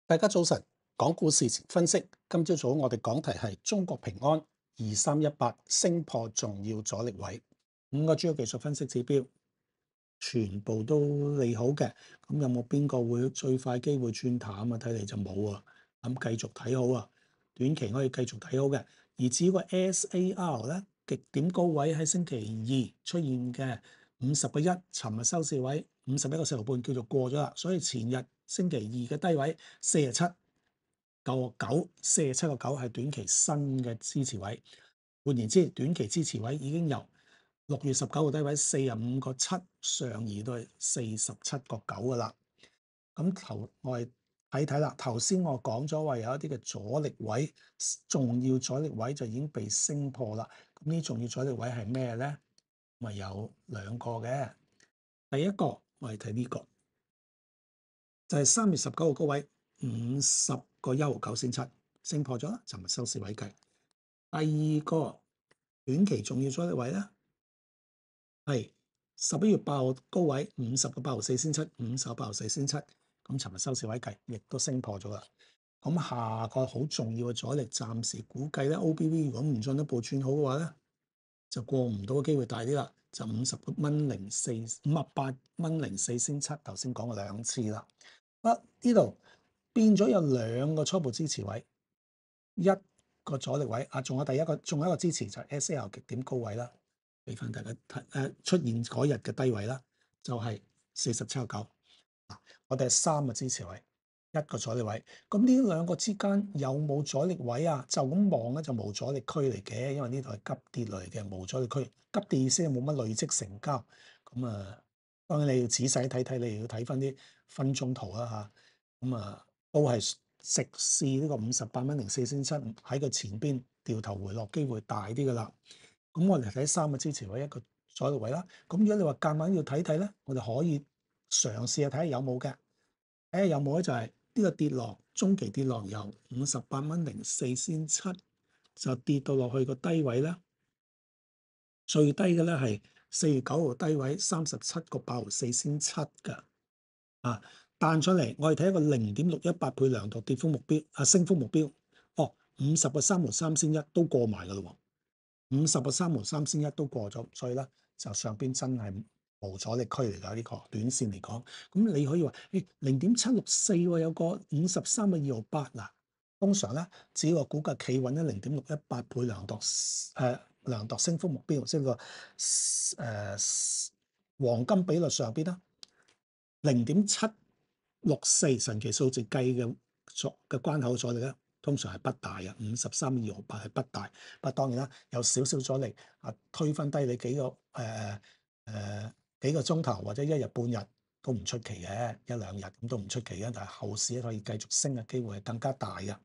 大家早晨，講股市前分析。今朝早我哋講題係中國平安2318升破重要阻力位，五個主要技術分析指標全部都利好嘅。咁有冇邊個會最快機會轉淡啊？睇嚟就冇啊。咁繼續睇好啊，短期可以繼續睇好嘅。而至於個 SAR 咧，極點高位喺星期二出現嘅50.1，尋日收市位51.4毫半，叫做過咗啦。所以前日星期二嘅低位47.9，係短期新嘅支持位。換言之，短期支持位已經由6月19號低位45.7上移到47.9噶啦。咁我哋睇睇啦，頭先我講咗話有一啲嘅阻力位，重要阻力位就已經被升破啦。咁呢重要阻力位係咩咧？咪有兩個嘅。第一個我哋睇呢個，就係3月19號高位50.1毫9仙七，升破咗啦，尋日收市位計。第二個短期重要阻力位咧，係11月8號高位50.8毫4仙七，50.8毫4仙七，咁尋日收市位計，亦都升破咗啦。咁下個好重要嘅阻力，暫時估計咧，OBV 如果唔進一步轉好嘅話咧，就過唔到嘅機會大啲啦，就58.04仙七，頭先講過兩次啦。呢度變咗有兩個初步支持位，一個阻力位啊，仲有一個支持就係 SAR 極點高位啦，俾翻大家睇出現嗰日嘅低位啦，就係47.9。我哋係3個支持位，一個阻力位。咁呢兩個之間有冇阻力位啊？就咁望咧就冇阻力區嚟嘅，因為呢度係急跌嚟嘅，冇阻力區。急跌意思係冇乜累積成交。咁當然你要仔細睇睇，你要睇翻啲分鐘圖啦嚇。都係食試呢個58.04仙七喺個前邊掉頭回落機會大啲噶啦。咁我哋睇3個支持位，一個阻力位啦。咁如果你話夾硬要睇睇咧，我哋可以嘗試下睇下有冇嘅。睇下有冇咧，就係呢個跌浪，中期跌浪由58.04仙七就跌到落去個低位咧，最低嘅咧係4月9號低位37.8毫4仙七㗎。彈出嚟，我哋睇一個0.618倍量度跌幅目標升幅目標。50.3毫3仙一都過埋㗎咯喎，50.3毫3仙一都過咗，所以咧就上邊真係無阻力區嚟㗎，呢個短線嚟講。咁你可以話0.764有個53.2毫8嗱，通常咧只要個股價企穩喺0.618倍量度升幅目標，即係個黃金比率上邊啦，0.764神奇數字計嘅關口阻力咧，通常係不大嘅，53.2毫8係不大。不過當然啦，有少少阻力推分低你幾個鐘頭或者一日半日都唔出奇嘅，一兩日咁都唔出奇嘅。但係後市可以繼續升嘅機會係更加大嘅。